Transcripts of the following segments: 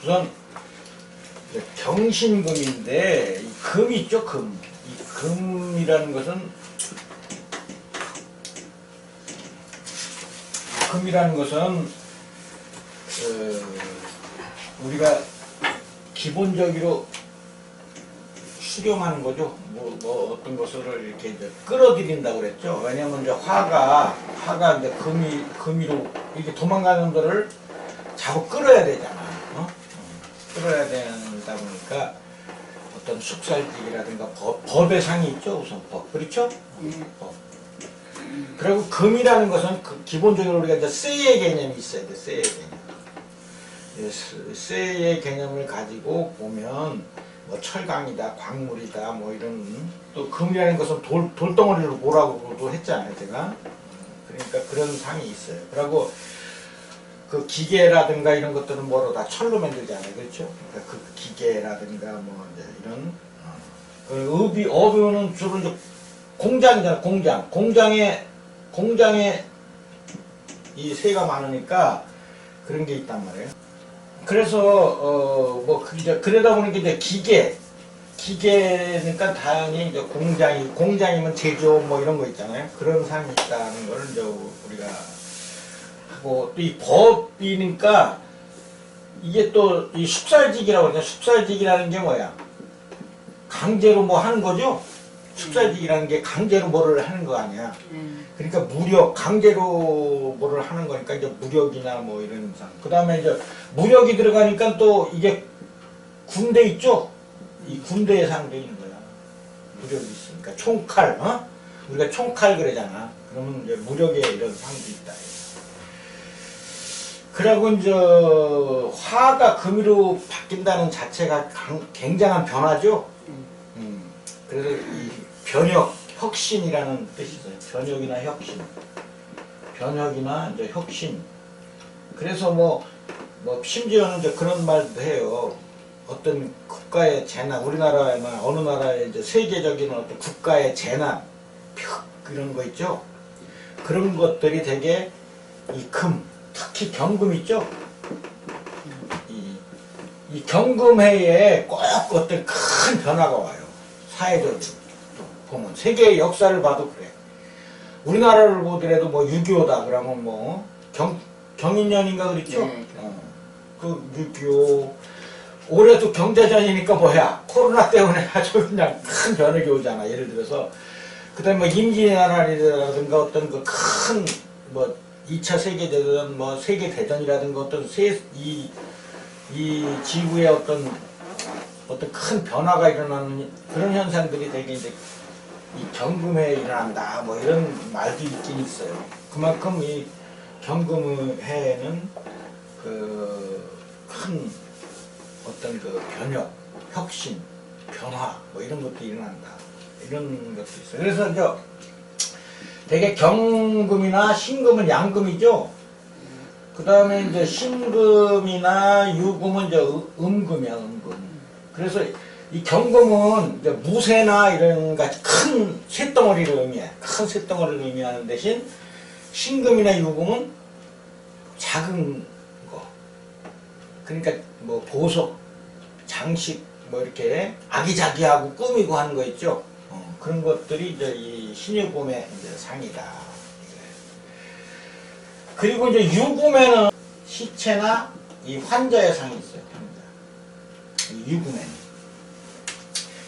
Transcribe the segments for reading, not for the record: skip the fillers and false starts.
우선 경신금인데 이 금이 있죠, 금. 이 금이라는 것은 우리가 기본적으로 수렴하는 거죠. 뭐 어떤 것을 이렇게 이제 끌어들인다고 그랬죠. 왜냐면 이제 화가 이제 금이로 이렇게 도망가는 거를 잡아 끌어야 되잖아. 끌어야 된다 보니까 어떤 숙살직이라든가 법의 상이 있죠. 우선 법. 그렇죠? 법. 그리고 금이라는 것은 기본적으로 우리가 이제 쇠의 개념이 있어야 돼. 쇠의 개념. 쇠의 개념을 가지고 보면 뭐 철강이다, 광물이다, 뭐 이런, 또 금이라는 것은 돌덩어리로 뭐라고도 했잖아요, 제가. 그러니까 그런 상이 있어요. 그리고 그 기계라든가 이런 것들은 뭐로 다 철로 만들잖아요, 그렇죠? 그러니까 그 기계라든가 뭐 이제 이런 어부는 주로 이제 공장이잖아, 공장에 이 새가 많으니까 그런 게 있단 말이에요. 그래서 이제 그러다 보니까 이제 기계니까 다행히 이제 공장이면 제조업 뭐 이런 거 있잖아요. 그런 상이 있다는 걸 이제 우리가 하고, 또 이 법이니까 이게 또 이 숙살직이라고 그러죠. 숙살직이라는 게 뭐야? 강제로 뭐 하는 거죠. 숙살직이라는 게 강제로 뭐를 하는 거 아니야. 그러니까 무력, 강제로 뭐를 하는 거니까 이제 무력이나 뭐 이런 상. 그 다음에 이제 무력이 들어가니까 또 이게 군대 있죠? 이 군대의 상도 있는 거야. 무력이 있으니까. 총칼, 우리가 총칼 그러잖아. 그러면 이제 무력의 이런 상도 있다. 그리고 이제 화가 금으로 바뀐다는 자체가 굉장한 변화죠. 그래서 이 변혁, 혁신이라는 뜻이 있어요. 변혁이나 혁신. 변혁이나 이제 혁신. 그래서 뭐 심지어는 이제 그런 말도 해요. 어떤 국가의 재난, 우리나라에만 어느 나라의 이제 세계적인 어떤 국가의 재난, 이런 거 있죠. 그런 것들이 되게 이 금, 특히 경금 있죠. 이 경금해에 꼭 어떤 큰 변화가 와요. 사회적으로 보면 세계의 역사를 봐도 그래. 우리나라를 보더라도 뭐 6.25다 그러면 뭐 경인년인가 그랬죠? 그 6.25 올해도 경제전이니까 뭐야 코로나 때문에 아주 그냥 큰 변혁이 오잖아. 예를 들어서 그 다음에 뭐 임진왜란이라든가 어떤 그 큰 뭐 2차 세계대전 뭐 세계대전이라든가 어떤 이 지구의 어떤 큰 변화가 일어나는 그런 현상들이 되게 이제 이 경금해에 일어난다 뭐 이런 말도 있긴 있어요. 그만큼 이 경금해에는 그 큰 어떤 그 변혁, 혁신, 변화 뭐 이런 것도 일어난다 이런 것도 있어요. 그래서 이제 되게 경금이나 신금은 양금이죠. 그 다음에 이제 신금이나 유금은 이제 음금이야, 음금. 그래서 이 경금은 이제 무쇠나 이런 같이 큰 쇳덩어리를 의미해. 큰 쇳덩어리를 의미하는 대신 신금이나 유금은 작은 거. 그러니까 뭐 보석, 장식, 뭐 이렇게 아기자기하고 꾸미고 하는 거 있죠. 그런 것들이 이제 이 신유금의 이제 상이다. 그리고 이제 유금에는 시체나 이 환자의 상이 있어요. 이 유금에는.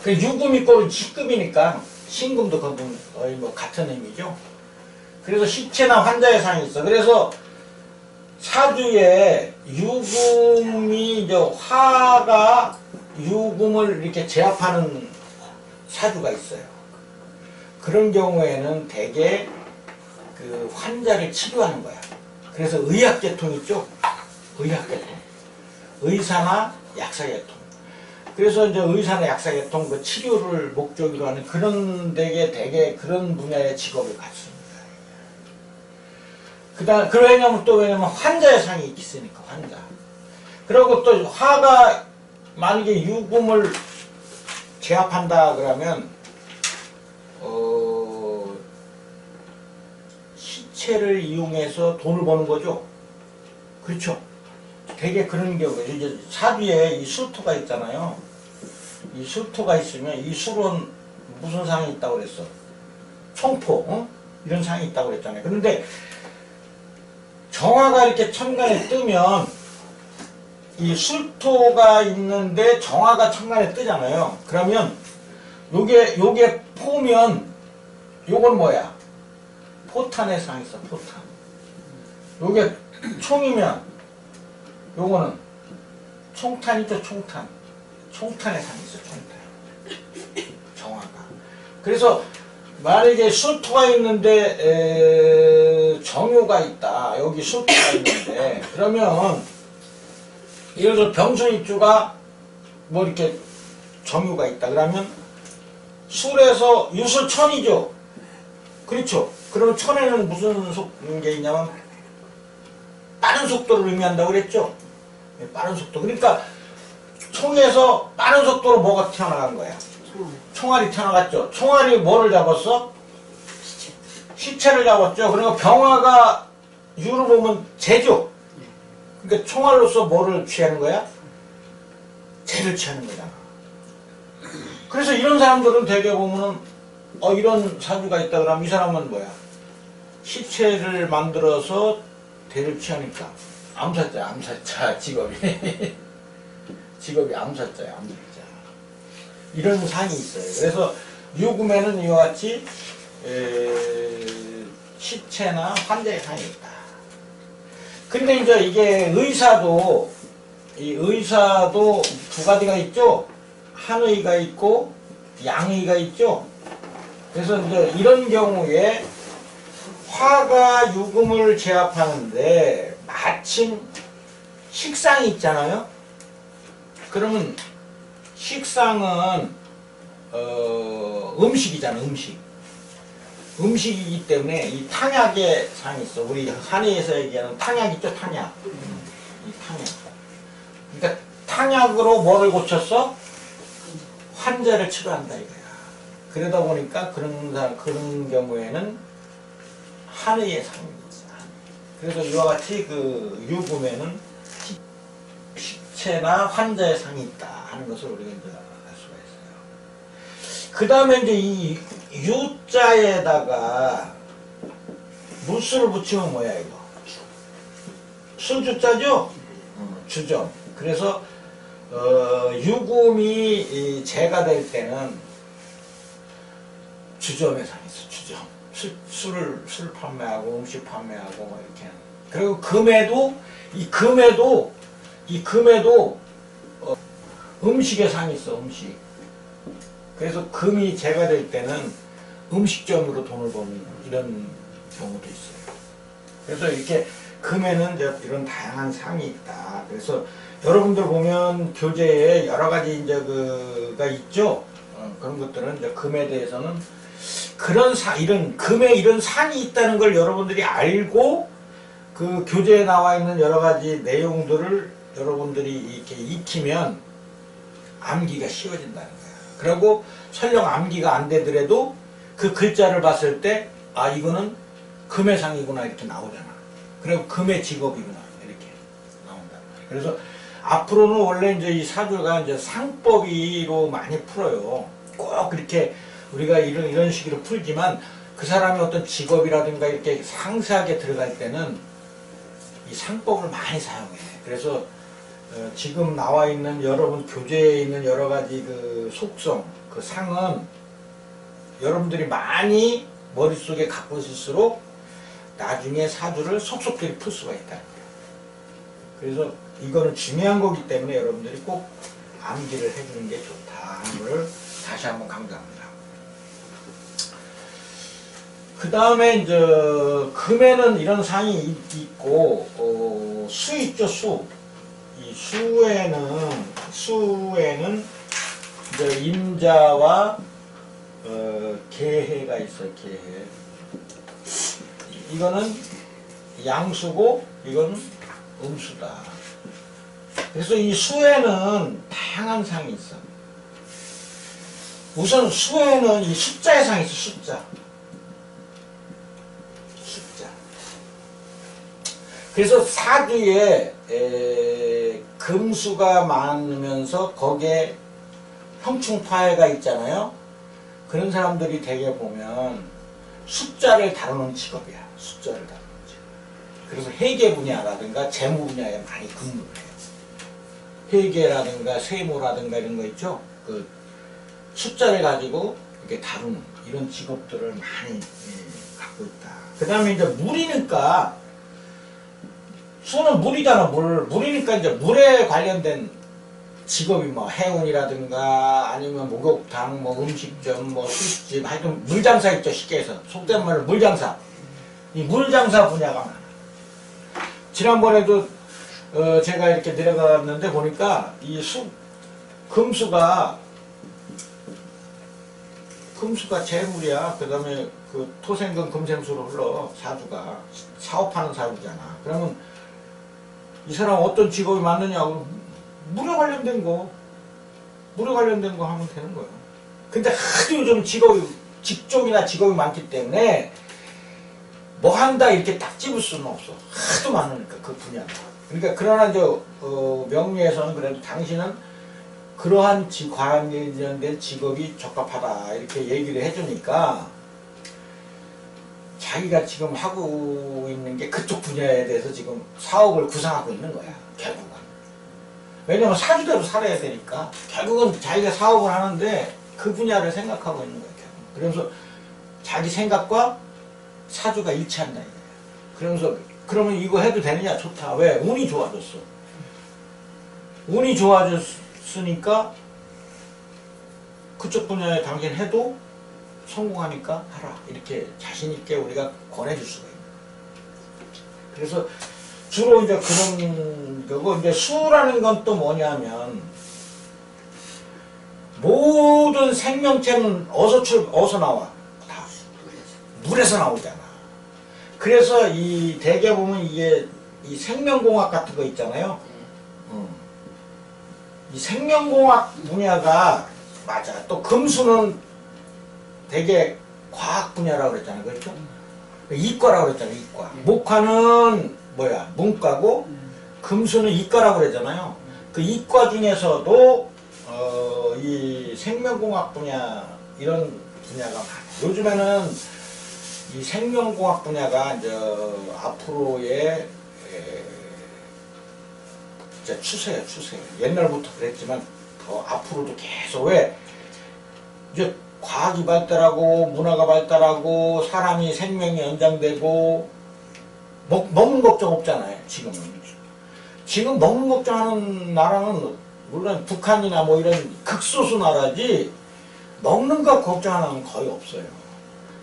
그 유금이 꼴 신금이니까 신금도 거의 뭐 같은 의미죠. 그래서 시체나 환자의 상이 있어. 그래서 사주에 유금이 이제 화가 유금을 이렇게 제압하는 사주가 있어요. 그런 경우에는 대개 그 환자를 치료하는 거야. 그래서 의학계통 있죠? 의학계통. 의사나 약사계통. 그래서 이제 의사나 약사계통 그 치료를 목적으로 하는 그런 되게 그런 분야의 직업을 갖습니다. 왜냐면 환자의 상이 있으니까, 환자. 그리고 또 화가 만약에 유금을 제압한다 그러면, 시체를 이용해서 돈을 버는 거죠. 그렇죠. 되게 그런 경우 이제 사주에 이 수토가 있잖아요. 이 수토가 있으면 이 술은 무슨 상이 있다고 그랬어? 총포, 이런 상이 있다고 그랬잖아요. 그런데 정화가 이렇게 천간에 뜨면 이 술토가 있는데 정화가 천간에 뜨잖아요. 그러면 요게 포면 요건 뭐야? 포탄의 상이 있어. 포탄. 요게 총이면 요거는 총탄이죠. 총탄. 총탄의 상이 있어. 총탄. 정화가. 그래서 만약에 술토가 있는데 정유가 있다. 여기 술토가 있는데 그러면 예를 들어 병수입주가 뭐 이렇게 정유가 있다. 그러면 술에서 유술천이죠. 그렇죠. 그러면 천에는 무슨 게 있냐면 빠른 속도를 의미한다고 그랬죠. 빠른 속도. 그러니까 총에서 빠른 속도로 뭐가 튀어나간 거야? 총알이 튀어나갔죠. 총알이 뭐를 잡았어? 시체를 잡았죠. 그러니까 병화가 유를 보면 재죠. 그러니까 총알로서 뭐를 취하는 거야? 재를 취하는 거잖아. 그래서 이런 사람들은 대개 보면은 이런 사주가 있다 그러면 이 사람은 뭐야? 시체를 만들어서 대를 취하니까 암살자 직업이 직업이 암살자야. 이런 상이 있어요. 그래서 유금에는 이와 같이 시체나 환자의 상이 있다. 근데 이제 이게 의사도 두 가지가 있죠. 한의가 있고 양의가 있죠. 그래서 이제 이런 경우에 화가 유금을 제압하는데 마침 식상이 있잖아요. 그러면 식상은 음식이잖아. 음식이기 때문에 이 탕약의 상이 있어. 우리 한의에서 얘기하는 탕약 있죠. 탕약. 이 탕약. 그러니까 탕약으로 뭐를 고쳤어? 환자를 치료한다 이거야. 그러다 보니까 그런 경우에는 한의의 상입니다. 그래서 이와 같이 그 유금에는 시체나 환자의 상이 있다 하는 것을 우리가 이제 알 수가 있어요. 그 다음에 이제 이 유자에다가 무술을 붙이면 뭐야 이거? 술주자죠? 주점. 그래서 유금이 재가 될 때는 주점의 상이 있어. 주점. 술 판매하고 음식 판매하고 뭐 이렇게. 그리고 금에도 음식의 상이 있어. 음식. 그래서 금이 재가 될 때는 음식점으로 돈을 버는 이런 경우도 있어요. 그래서 이렇게 금에는 이제 이런 다양한 상이 있다. 그래서 여러분들 보면 교재에 여러 가지 이제 그가 있죠. 그런 것들은 이제 금에 대해서는 금에 이런 상이 있다는 걸 여러분들이 알고 그 교재에 나와 있는 여러 가지 내용들을 여러분들이 이렇게 익히면 암기가 쉬워진다는 거야. 그리고 설령 암기가 안 되더라도 그 글자를 봤을 때 이거는 금의 상이구나 이렇게 나오잖아. 그리고 금의 직업이구나 이렇게 나온다. 그래서 앞으로는 원래 이제 이 사주가 이제 상법이로 많이 풀어요. 꼭 그렇게 우리가 이런 식으로 풀지만 그 사람의 어떤 직업이라든가 이렇게 상세하게 들어갈 때는 이 상법을 많이 사용해. 그래서 지금 나와 있는 여러분 교재에 있는 여러 가지 그 속성, 그 상은 여러분들이 많이 머릿속에 갖고 있을수록 나중에 사주를 속속들이 풀 수가 있다는 거예요. 그래서 이거는 중요한 거기 때문에 여러분들이 꼭 암기를 해주는 게 좋다 하는 걸 다시 한번 강조합니다. 그 다음에 이제 금에는 이런 상이 있고 수 있죠. 수. 이 수에는 이제 임자와 계해가 있어요. 계해. 이거는 양수고 이건 음수다. 그래서 이 수에는 다양한 상이 있어. 우선 수에는 이 숫자의 상이 있어. 숫자. 그래서 사주에 금수가 많으면서 거기에 형충파해가 있잖아요. 그런 사람들이 대개 보면 숫자를 다루는 직업이야. 숫자를 다루는 직업. 그래서 회계 분야라든가 재무 분야에 많이 근무를 해요. 회계라든가 세무라든가 이런 거 있죠. 그 숫자를 가지고 이렇게 다루는 이런 직업들을 많이 갖고 있다. 그 다음에 이제 물이니까 수는 물이잖아. 물이니까 이제 물에 관련된 직업이 뭐 해운이라든가 아니면 목욕탕, 뭐 음식점, 뭐 술집, 하여튼 물장사 있죠. 쉽게 해서 속된 말로 물장사. 이 물장사 분야가 많아. 지난번에도 제가 이렇게 내려갔는데 보니까 이 금수가 재물이야. 그 다음에 그 토생금 금생수로 흘러. 사주가 사업하는 사주잖아. 그러면 이 사람 어떤 직업이 맞느냐고 물에 관련된 거 하면 되는 거예요. 근데 하도 요즘 직종이나 직업이 많기 때문에 뭐 한다 이렇게 딱 집을 수는 없어. 하도 많으니까 그 분야가. 그러니까 그러나 이제 명리에서는 그래도 당신은 그러한 관련된 직업이 적합하다 이렇게 얘기를 해주니까 자기가 지금 하고 있는 게 그쪽 분야에 대해서 지금 사업을 구상하고 있는 거야. 결국은. 왜냐면 사주대로 살아야 되니까 결국은 자기가 사업을 하는데 그 분야를 생각하고 있는 거야. 그러면서 자기 생각과 사주가 일치한다 이거야. 그러면서 그러면 이거 해도 되느냐? 좋다. 왜? 운이 좋아졌어. 운이 좋아졌으니까 그쪽 분야에 당신 해도 성공하니까 하라. 이렇게 자신있게 우리가 권해줄 수가 있는 거예요. 그래서 주로 이제 그런 거고, 이제 수라는 건 또 뭐냐면, 모든 생명체는 어디서 나와? 다. 물에서 나오잖아. 그래서 이 대개 보면 이게 이 생명공학 같은 거 있잖아요. 이 생명공학 분야가 맞아. 또 금수는 되게 과학 분야라고 그랬잖아요. 그렇죠? 이과라고 그랬잖아요. 이과. 목화는 뭐야? 문과고 금수는 이과라고 그랬잖아요. 그 이과 중에서도 이 생명공학 분야 이런 분야가 많아요. 요즘에는 이 생명공학 분야가 이제 앞으로의 진짜 추세예요. 추세. 옛날부터 그랬지만 더 앞으로도 계속 왜 이제 과학이 발달하고 문화가 발달하고 사람이 생명이 연장되고 먹는 걱정 없잖아요. 지금 먹는 걱정하는 나라는 물론 북한이나 뭐 이런 극소수 나라지 먹는 것 걱정하는 건 거의 없어요.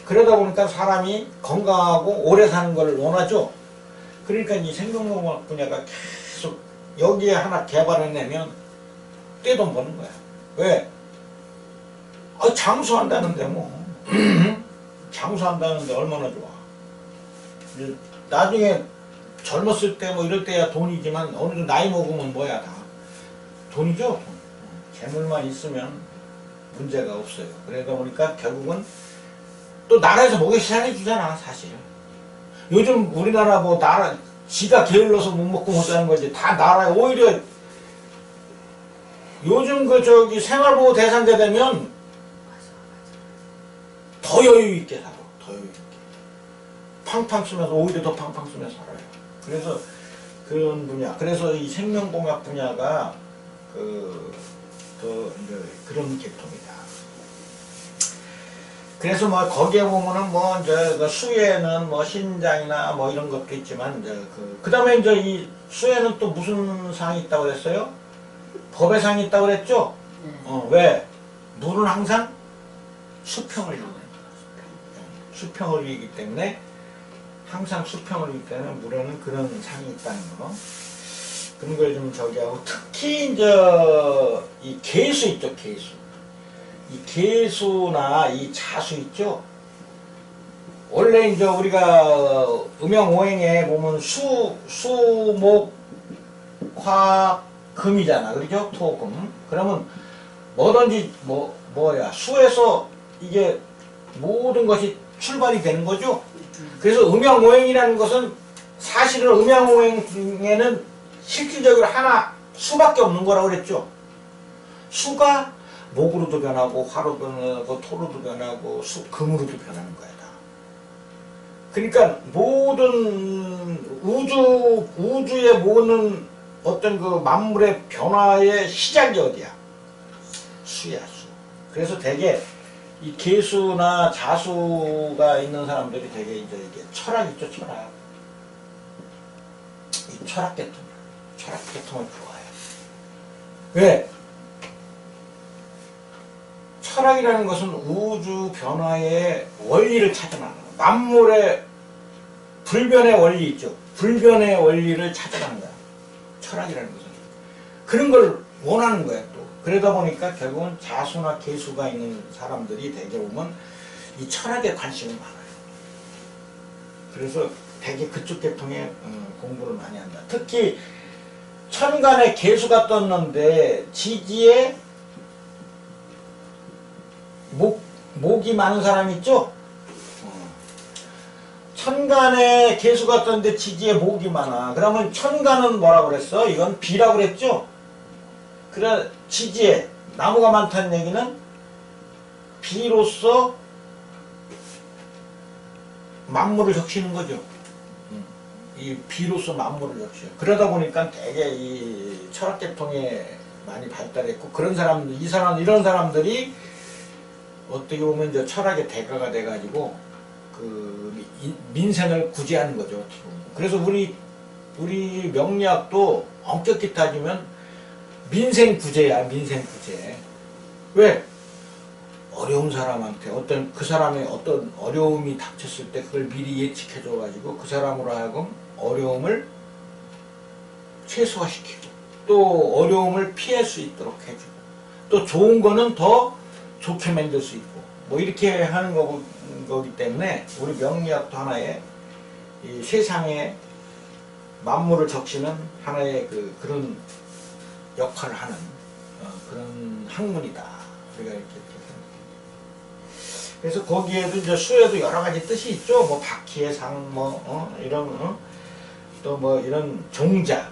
그러다 보니까 사람이 건강하고 오래 사는 걸 원하죠. 그러니까 이 생명공학 분야가 계속 여기에 하나 개발해내면 떼돈 버는 거야. 왜? 장수한다는데 뭐 장수한다는데 얼마나 좋아. 나중에 젊었을 때 뭐 이럴 때야 돈이지만 어느 정도 나이 먹으면 뭐야 다 돈이죠. 재물만 있으면 문제가 없어요. 그러다 보니까 결국은 또 나라에서 먹여 살려주잖아 사실. 요즘 우리나라 뭐 지가 게을러서 못 먹고 못 사는 거지. 다 나라에 오히려 요즘 생활보호 대상자 되면 더 여유 있게 살아. 더 여유 있게. 팡팡 쓰면서 오히려 더 팡팡 쓰면서 살아요. 그래서 그런 분야. 그래서 이 생명공학 분야가 이제 그런 계통이다. 그래서 뭐 거기에 보면은 뭐 이제 그 수에는 뭐 신장이나 뭐 이런 것도 있지만 이제 그다음에 이제 이 수에는 또 무슨 상이 있다고 그랬어요? 법의 상이 있다고 그랬죠? 왜? 물은 항상 수평을 이루는 거야. 수평을 이루기 때문에 항상 수평을 이루기 때문에 물에는 그런 상이 있다는 거. 그런 걸 좀 하고 특히 이제 이 계수 있죠, 계수. 이 계수나 이 자수 있죠. 원래 이제 우리가 음양오행에 보면 수목 화 금이잖아, 그렇죠? 토금. 그러면 뭐든지 뭐야 수에서 이게 모든 것이 출발이 되는 거죠. 그래서 음양오행이라는 것은 사실은 음양오행 중에는 실질적으로 하나 수밖에 없는 거라고 그랬죠. 수가 목으로도 변하고 화로도 변하고 토로도 변하고 금으로도 변하는 거야. 다. 그러니까 모든 우주의 모든 어떤 그 만물의 변화의 시작이 어디야? 수야, 수. 그래서 되게 이 개수나 자수가 있는 사람들이 되게 이제 이게 철학 있죠, 철학. 이 철학 계통을 좋아해요. 왜? 철학이라는 것은 우주 변화의 원리를 찾아나가는 거야. 만물의 불변의 원리 있죠. 불변의 원리를 찾아가는 거야. 철학이라는 것은. 그런 걸 원하는 거야, 또. 그러다 보니까 결국은 자수나 개수가 있는 사람들이 대개 보면 이 철학에 관심이 많아요. 그래서 되게 그쪽 계통에 공부를 많이 한다. 특히 천간에 개수가 떴는데 지지에 목이 많은 사람 있죠? 천간에 개수가 떴는데 지지에 목이 많아. 그러면 천간은 뭐라고 그랬어? 이건 비라고 그랬죠? 그래, 지지에 나무가 많다는 얘기는 비로서 만물을 적시는 거죠. 이 비로서 만물을 적시요. 그러다 보니까 되게 이 철학계통에 많이 발달했고, 그런 사람들, 이런 사람들이 어떻게 보면 이제 철학의 대가가 돼가지고 그 민생을 구제하는 거죠. 그래서 우리 명리학도 엄격히 따지면 민생 구제야, 민생 구제. 왜? 어려운 사람한테 그 사람의 어떤 어려움이 닥쳤을 때 그걸 미리 예측해줘가지고 그 사람으로 하여금 어려움을 최소화시키고 또 어려움을 피할 수 있도록 해주고 또 좋은 거는 더 좋게 만들 수 있고 뭐 이렇게 하는 거기 때문에 우리 명리학도 하나의 이 세상에 만물을 적시는 하나의 그런 역할을 하는 그런 학문이다. 우리가 이렇게 생각합니다. 그래서 거기에도 이제 수에도 여러 가지 뜻이 있죠. 뭐 바퀴의 상, 이런 또 뭐 이런 종자,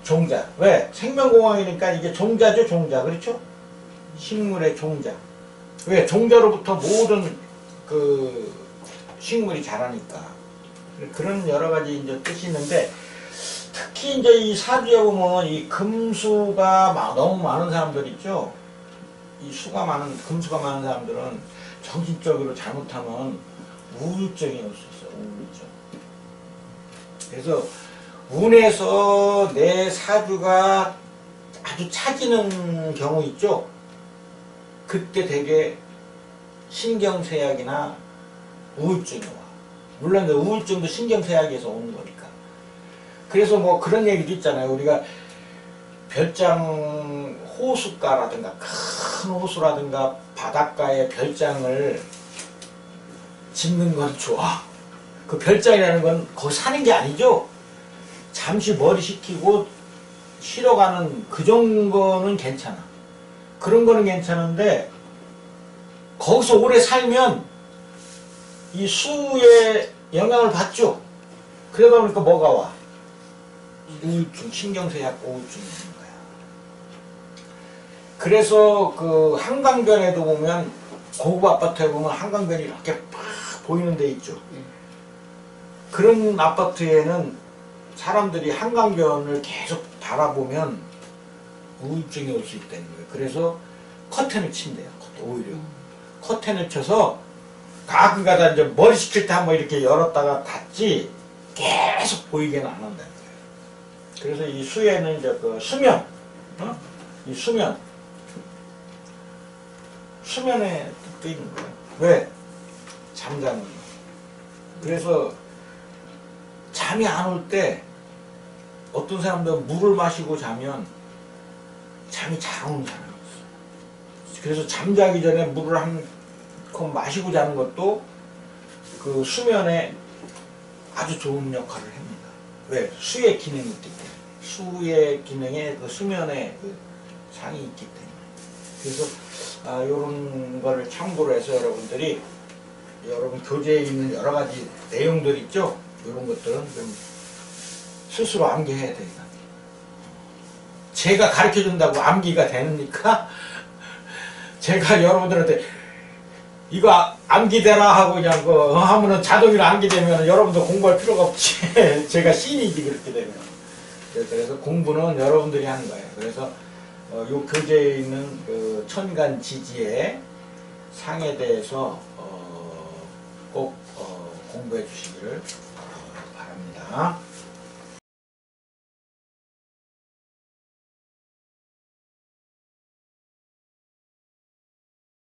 종자. 왜? 생명공학이니까 이게 종자죠, 종자. 그렇죠? 식물의 종자. 왜? 종자로부터 모든 그 식물이 자라니까. 그런 여러 가지 이제 뜻이 있는데, 특히 이제 이 사주에 보면 이 금수가 너무 많은 사람들 있죠? 금수가 많은 사람들은 정신적으로 잘못하면 우울증이 올 수 있어요, 우울증. 그래서 운에서 내 사주가 아주 차지는 경우 있죠? 그때 되게 신경쇠약이나 우울증이 와. 물론 우울증도 신경쇠약에서 오는 거니까. 그래서 뭐 그런 얘기도 있잖아요. 우리가 별장 호숫가라든가 큰 호수라든가 바닷가에 별장을 짓는 건 좋아. 그 별장이라는 건 거기 사는 게 아니죠. 잠시 머리 식히고 쉬러 가는 그 정도는 괜찮아. 그런 거는 괜찮은데 거기서 오래 살면 이 수에 영향을 받죠. 그러다 보니까 뭐가 와? 우울증, 신경쇠약 우울증이 있는 거야. 그래서 그 한강변에도 보면 고급 아파트에 보면 한강변이 이렇게 팍 보이는 데 있죠. 그런 아파트에는 사람들이 한강변을 계속 바라보면 우울증이 올 수 있다는 거예요. 그래서 커튼을 친대요. 오히려 커튼을 쳐서 가끔가다 이제 머리 식힐 때 한번 이렇게 열었다가 닫지 계속 보이게는 안 한다는 거예요. 그래서 이 수에는 이제 그 수면, 이 수면의 뜻도 있는 거예요. 왜? 잠자는 거. 그래서 잠이 안 올 때 어떤 사람들은 물을 마시고 자면 잠이 잘 오는 사람이 있어. 그래서 잠자기 전에 물을 한 컵 마시고 자는 것도 그 수면에 아주 좋은 역할을 합니다. 왜? 수의 기능이 있기 때문에. 수의 기능에 그 수면에 그 상이 있기 때문에. 그래서 이런 거를 참고로 해서 여러분들이 여러분 교재에 있는 여러 가지 내용들 있죠? 이런 것들은 좀 스스로 암기해야 된다. 제가 가르쳐 준다고 암기가 됩니까? 제가 여러분들한테 이거 암기되라 하고 그냥 하면은 자동으로 암기되면 여러분들 공부할 필요가 없지. 제가 신이지 그렇게 되면. 그래서 공부는 여러분들이 하는 거예요. 그래서 요 교재에 있는 그 천간지지의 상에 대해서 꼭 공부해 주시기를 바랍니다.